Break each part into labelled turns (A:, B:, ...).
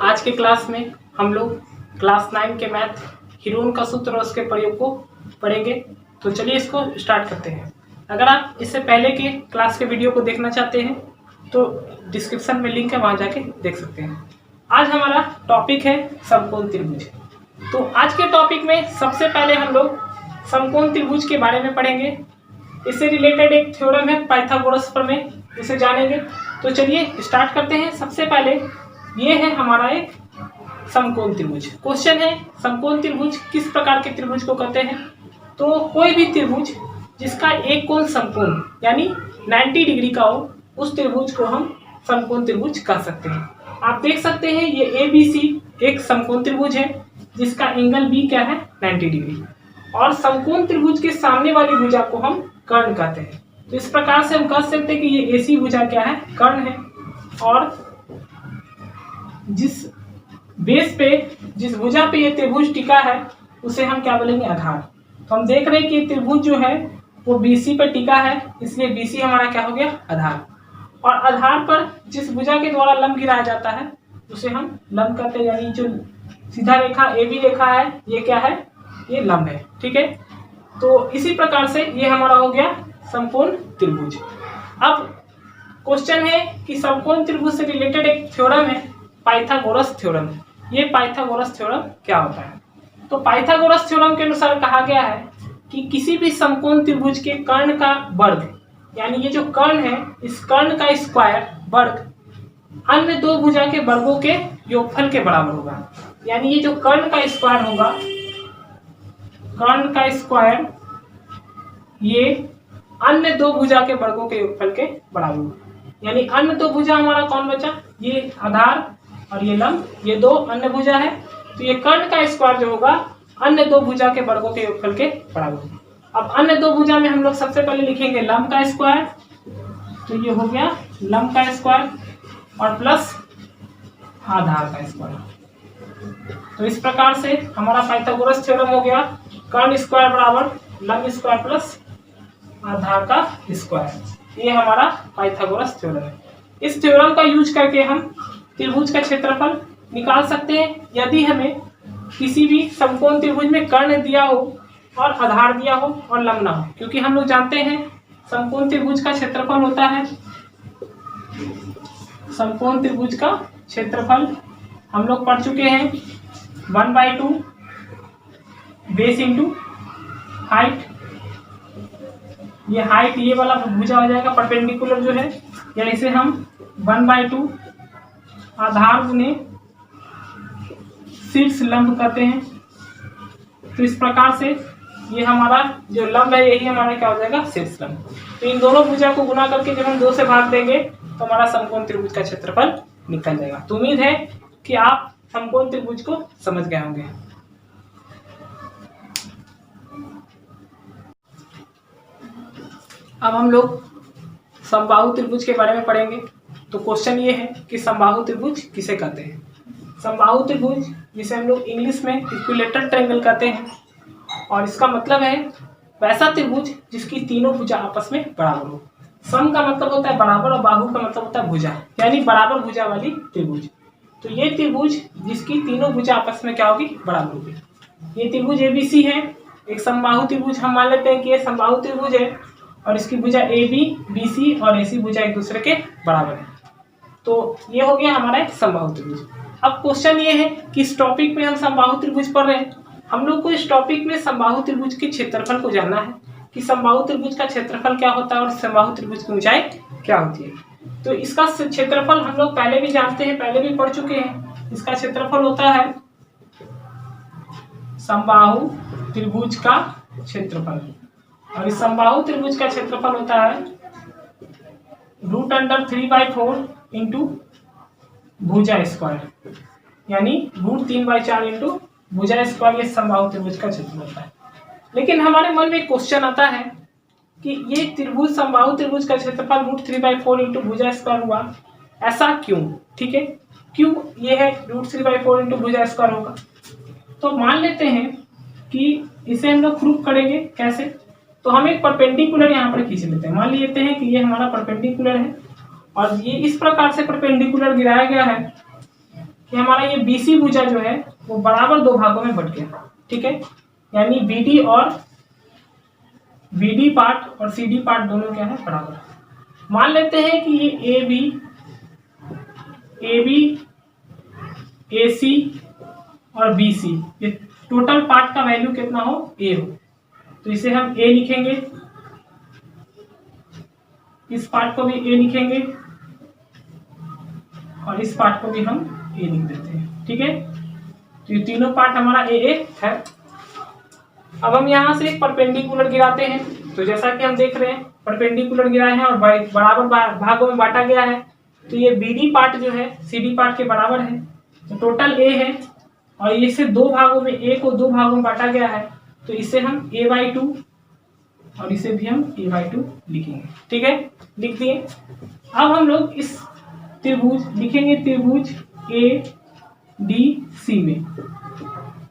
A: आज के क्लास में हम लोग क्लास 9 के मैथ हीरोन का सूत्र और उसके प्रयोग को पढ़ेंगे। तो चलिए इसको स्टार्ट करते हैं। अगर आप इससे पहले के क्लास के वीडियो को देखना चाहते हैं तो डिस्क्रिप्शन में लिंक है, वहाँ जाके देख सकते हैं। आज हमारा टॉपिक है समकोण त्रिभुज। तो आज के टॉपिक में सबसे पहले हम लोग समकोण त्रिभुज के बारे में पढ़ेंगे। इससे रिलेटेड एक थ्योरम है पाइथागोरस प्रमेय, इसे जानेंगे। तो चलिए स्टार्ट करते हैं। सबसे पहले ये है हमारा एक समकोण त्रिभुज। क्वेश्चन है समकोण त्रिभुज किस प्रकार के त्रिभुज को कहते हैं। तो कोई भी त्रिभुज जिसका एक कोण समकोण यानी 90 डिग्री का हो, उस त्रिभुज को हम समकोण त्रिभुज कह सकते हैं। आप देख सकते हैं ये ABC एक समकोण त्रिभुज है जिसका एंगल B क्या है 90 डिग्री, और समकोण त्रिभुज के सामने वाली भुजा को हम कर्ण कहते हैं। तो इस प्रकार से हम कह सकते हैं कि ये AC भुजा क्या है, कर्ण है, और जिस बेस पे जिस भुजा पे ये त्रिभुज टिका है उसे हम क्या बोलेंगे, आधार। तो हम देख रहे हैं कि त्रिभुज जो है वो BC पे टिका है, इसलिए BC हमारा क्या हो गया, आधार। और आधार पर जिस भुजा के द्वारा लंब गिराया जाता है उसे हम लंब कहते हैं, यानी जो सीधा रेखा AB रेखा है ये क्या है, ये लंब है। ठीक है, तो इसी प्रकार से ये हमारा हो गया समकोण त्रिभुज। अब क्वेश्चन है कि समकोण त्रिभुज से रिलेटेड एक थ्योरम है पाइथागोरस थ्योरम। ये पाइथागोरस थ्योरम क्या होता है। तो पाइथागोरस थ्योरम के अनुसार कहा गया है कि किसी भी समकोण त्रिभुज के कर्ण का वर्ग, यानी ये जो कर्ण है इस कर्ण का स्क्वायर वर्ग अन्य दो भुजा के वर्गों के योगफल के बराबर होगा। यानी ये जो कर्ण का स्क्वायर होगा, कर्ण का स्क्वायर ये अन्य दो भुजा के वर्गों के योगफल के बराबर होगा। यानी अन्य दो भुजा हमारा कौन बचा, ये आधार और ये लंब, ये दो अन्य भुजा है। तो ये कर्ण का स्क्वायर जो होगा अन्य दो भुजा के वर्गों के योगफल के बराबर होगा। अब अन्य दो भुजा में हम लोग सबसे पहले लिखेंगे लंब का स्क्वायर, तो ये हो गया लंब का स्क्वायर और प्लस आधार का स्क्वायर। तो इस प्रकार से हमारा पाइथागोरस थ्योरम हो गया, कर्ण स्क्वायर बराबर लंब स्क्वायर प्लस आधार का स्क्वायर। ये हमारा पाइथागोरस थ्योरम है। इस थ्योरम का यूज करके हम त्रिभुज का क्षेत्रफल निकाल सकते हैं यदि हमें किसी भी समकोण त्रिभुज में कर्ण दिया हो और आधार दिया हो और लंब ना हो। क्योंकि हम लोग जानते हैं समकोण त्रिभुज का क्षेत्रफल होता है, समकोण त्रिभुज का क्षेत्रफल हम लोग पढ़ चुके हैं 1/2 बेस इंटू हाइट। ये हाइट ये वाला भुजा हो जाएगा परपेंडिकुलर जो है, या इसे हम 1/2 आधार गुने शीर्ष लंब कहते हैं। तो इस प्रकार से ये हमारा जो लंब है यही हमारा क्या हो जाएगा, शीर्ष लंब। तो इन दोनों भुजा को गुना करके जब हम 2 से भाग देंगे तो हमारा समकोण त्रिभुज का क्षेत्रफल निकल जाएगा। तो उम्मीद है कि आप समकोण त्रिभुज को समझ गए होंगे। अब हम लोग समबाहु त्रिभुज के बारे में पढ़ेंगे। तो क्वेश्चन ये है कि समबाहु त्रिभुज किसे कहते हैं। समबाहु त्रिभुज जिसे हम लोग इंग्लिश में इक्विलेटरल ट्रायंगल कहते हैं, और इसका मतलब है वैसा त्रिभुज जिसकी तीनों भुजा आपस में बराबर हो। सम का मतलब होता है बराबर और बाहु का मतलब होता है भुजा, यानी बराबर भुजा वाली त्रिभुज। तो ये त्रिभुज जिसकी तीनों भुजा आपस में क्या होगी, बराबर होगी। ये त्रिभुज ABC है, एक समबाहु त्रिभुज हम मान लेते हैं कि ये समबाहु त्रिभुज है और इसकी भुजा AB, BC और AC भुजा एक दूसरे के बराबर है। तो ये हो गया हमारा एक समबाहु त्रिभुज। अब क्वेश्चन ये है कि इस टॉपिक में हम समबाहु त्रिभुज पढ़ रहे हैं, हम लोग को इस टॉपिक में समबाहु त्रिभुज के क्षेत्रफल को जानना है कि समबाहु त्रिभुज का क्षेत्रफल क्या होता है और समबाहु त्रिभुज की ऊंचाई क्या होती है। तो इसका क्षेत्रफल हम लोग पहले भी जानते हैं, पहले भी पढ़ चुके हैं। इसका क्षेत्रफल होता है समबाहु त्रिभुज का क्षेत्रफल, और इस समबाहु त्रिभुज का क्षेत्रफल होता है √3/4 इंटू भुजा स्क्वायर, यानी √3/4 इंटू भुजा स्क्वायर। ये समबाहु त्रिभुज का क्षेत्रफल होता है। लेकिन हमारे मन में एक क्वेश्चन आता है कि ये त्रिभुज समबाहु त्रिभुज का क्षेत्रफल √3/4 इंटू भुजा स्क्वायर हुआ, ऐसा क्यों। ठीक है, क्यों ये है √3/4 इंटू भुजा स्क्वायर होगा। तो मान लेते हैं कि इसे हम लोग प्रूफ करेंगे कैसे। तो हम एक परपेंडिकुलर यहाँ पर खींच लेते हैं। मान लेते हैं कि ये हमारा परपेंडिकुलर है और ये इस प्रकार से परपेंडिकुलर गिराया गया है कि हमारा ये बीसी भुजा जो है वो बराबर दो भागों में बट गया, ठीक है। यानी बीडी पार्ट और सीडी पार्ट दोनों क्या है, बराबर। मान लेते हैं कि ये ए बी AC और BC ये टोटल पार्ट का वैल्यू कितना हो, A हो, तो इसे हम A लिखेंगे, इस पार्ट को भी A लिखेंगे और इस पार्ट को भी हम A लिख देते हैं, ठीक है। तो ये तीनों पार्ट हमारा A है। अब हम यहाँ से एक परपेंडिकुलर गिराते हैं, तो जैसा कि हम देख रहे हैं परपेंडिकुलर गिराए हैं और बराबर भागों में बांटा गया है, तो ये BD पार्ट जो है CD पार्ट के बराबर है, तो टोटल A है और इसे दो भागों में, A को दो भागों में बांटा गया है, तो इसे हम A/2 और इसे भी हम A/2 लिखेंगे, ठीक है, लिख दिए। अब हम लोग इस त्रिभुज लिखेंगे, त्रिभुज ADC में,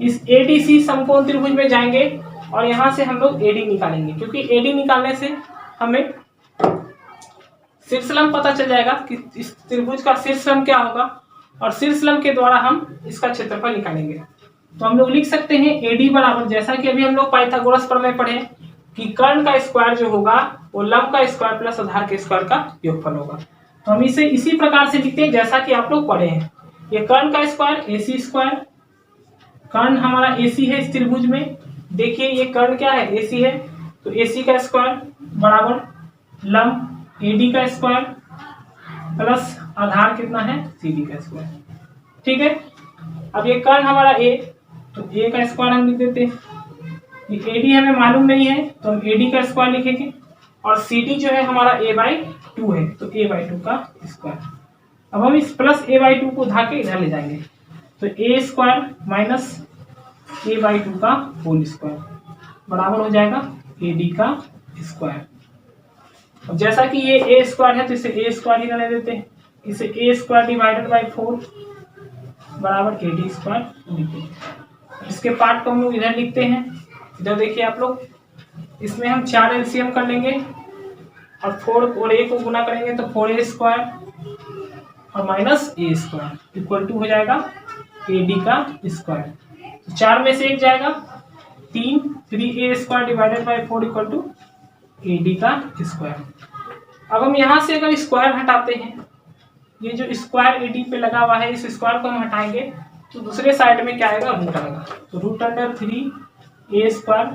A: इस ADC समकोण त्रिभुज में जाएंगे और यहाँ से हम लोग AD निकालेंगे, क्योंकि AD निकालने से हमें शीर्षलंब पता चल जाएगा कि इस त्रिभुज का शीर्षलंब क्या होगा और शीर्षलंब के द्वारा हम इसका क्षेत्रफल निकालेंगे। तो हम लोग लिख सकते हैं AD बराबर, जैसा कि अभी हम लोग पाइथागोरस प्रमेय पढ़े कि कर्ण का स्क्वायर जो होगा वो लंब का स्क्वायर प्लस आधार के स्क्वायर का योगफल होगा। तो हम इसे इसी प्रकार से लिखते हैं जैसा कि आप लोग पढ़े हैं। ये कर्ण का स्क्वायर AC स्क्वायर, कर्ण हमारा AC है इस त्रिभुज में, देखिए ये कर्ण क्या है, AC है, तो AC का स्क्वायर बराबर लंब AD का स्क्वायर प्लस आधार कितना है, CD का स्क्वायर, ठीक है। अब ये कर्ण हमारा A, तो A का स्क्वायर हम लिख देते हैं, ये AD हमें मालूम नहीं है तो हम AD का स्क्वायर लिखेंगे और CD जो है हमारा A/2 है, तो A/2 का स्क्वायर। अब हम इस प्लस A/2 को उठा के इधर ले जाएंगे, तो A स्क्वायर माइनस A/2 का होल स्क्वायर बराबर हो जाएगा AD का स्क्वायर। अब जैसा कि ये A स्क्वायर है तो इसे A स्क्वायर ही रहने देते हैं, इसे A स्क्वायर डिवाइडेड बाई 4 बराबर AD स्क्वायर लिखते हैं। इसके पार्ट को हम लोग इधर लिखते हैं, इधर देखिए आप लोग, इसमें हम 4 LCM कर लेंगे और 4 और A को गुना करेंगे तो 4A स्क्वायर और minus A square equal to हो जाएगा AD का स्क्वायर। तो 4 में से 1 जाएगा, 3A square divided by 4 equal to AD का स्क्वायर। अब हम यहाँ से अगर स्क्वायर हटाते हैं, ये जो स्क्वायर AD पे लगा हुआ है इस स्क्वायर को हम हटाएंगे तो दूसरे साइड में क्या आएगा, रूट आएगा, तो √3A स्क्वायर,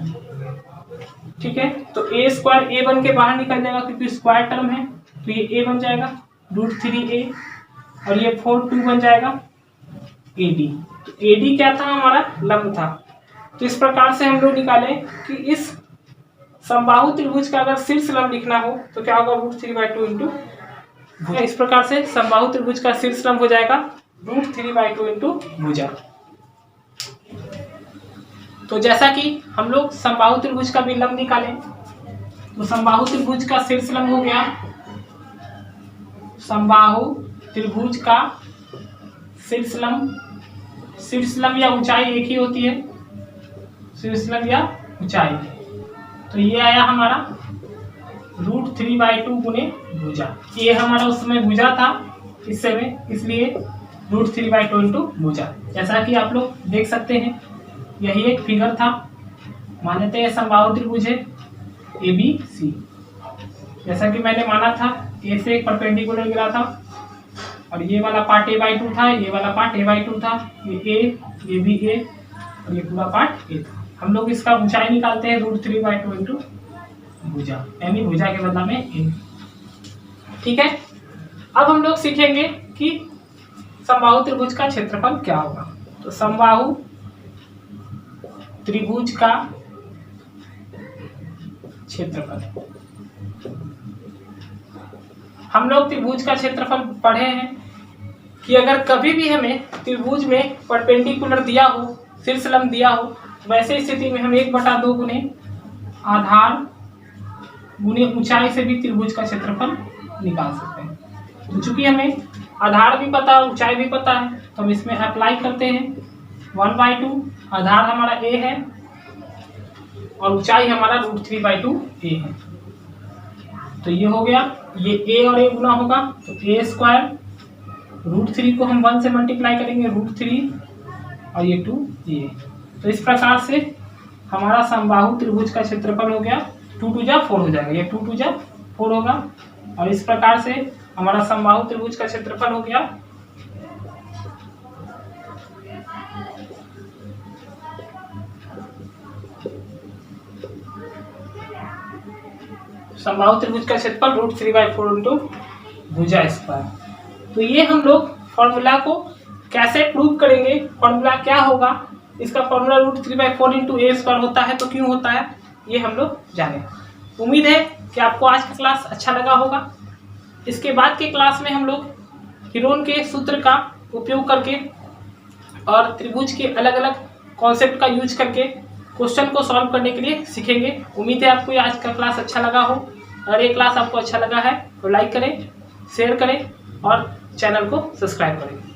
A: ठीक है। तो A स्क्वायर A बन के बाहर निकल जाएगा क्योंकि स्क्वायर टर्म है, तो ये A बन जाएगा √3A और ये 4 बन जाएगा AD। तो AD क्या था, हमारा लंब था। तो इस प्रकार से हम लोग निकाले कि इस समबाहु त्रिभुज का अगर शीर्ष लंब लिखना हो तो क्या होगा, √3/2 इंटू, इस प्रकार से समबाहु त्रिभुज का शीर्ष लंब हो जाएगा √3/2 इंटू भुजा। तो जैसा कि हम लोग समबाहु त्रिभुज का भी लंब निकालें, तो समबाहु त्रिभुज का शीर्ष लंब हो गया, समबाहु त्रिभुज का शीर्ष लंब या ऊंचाई एक ही होती है, शीर्ष लंब या ऊंचाई, तो ये आया हमारा √3/2 गुने भुजा। ये हमारा उस समय भुजा था इस समय, इसलिए √3/2 इंटू भुजा। जैसा कि आप लोग देख सकते हैं यही एक फिगर था, मान लेते हैं समबाहु त्रिभुज है ABC, जैसा कि मैंने माना था A से एक परपेंडिकुलर गिरा था और ये वाला पार्ट A/2 था, ये वाला पार्ट A/2 था, ये भी A और ये पूरा पार्ट A था। हम लोग इसका ऊंचाई निकालते हैं √3/2 इंटू भुजा, यानी भुजा के बदला में A, ठीक है। अब हम लोग सीखेंगे कि समबाहु त्रिभुज का क्षेत्रफल क्या होगा। तो समबाहु त्रिभुज का क्षेत्रफल, हम लोग त्रिभुज का क्षेत्रफल पढ़े हैं कि अगर कभी भी हमें त्रिभुज में परपेंडिकुलर दिया हो, शीर्ष लंब दिया हो, वैसे स्थिति में हम 1/2 गुने आधार गुने ऊंचाई से भी त्रिभुज का क्षेत्रफल निकाल सकते हैं। तो चूंकि हमें आधार भी पता है ऊंचाई भी पता है तो हम इसमें अप्लाई करते हैं 1/2, आधार हमारा A है और ऊंचाई हमारा √3/2 A है। तो ये हो गया, ये A और A गुना होगा तो A स्क्वायर √3 को हम 1 से मल्टीप्लाई करेंगे, √3 और ये 2 ये। तो इस प्रकार से हमारा समबाहु त्रिभुज का क्षेत्रफल हो गया 2 2 जा 4 हो जाएगा, ये 2 2 जा 4 होगा। और इस प्रकार से हमारा समबाहु त्रिभुज का क्षेत्रफल हो गया समबाहु त्रिभुज का क्षेत्रफल √3/4 इंटू भुजा स्क्वायर। तो ये हम लोग फॉर्मूला को कैसे प्रूव करेंगे, फॉर्मूला क्या होगा, इसका फॉर्मूला √3/4 इंटू ए स्क्वायर होता है, तो क्यों होता है ये हम लोग जाने। उम्मीद है कि आपको आज का क्लास अच्छा लगा होगा। इसके बाद के क्लास में हम लोग हीरोन के सूत्र का उपयोग करके और त्रिभुज के अलग अलग कॉन्सेप्ट का यूज करके क्वेश्चन को सॉल्व करने के लिए सीखेंगे। उम्मीद है आपको ये आज का क्लास अच्छा लगा हो। अगर ये क्लास आपको अच्छा लगा है तो लाइक करें, शेयर करें और चैनल को सब्सक्राइब करें।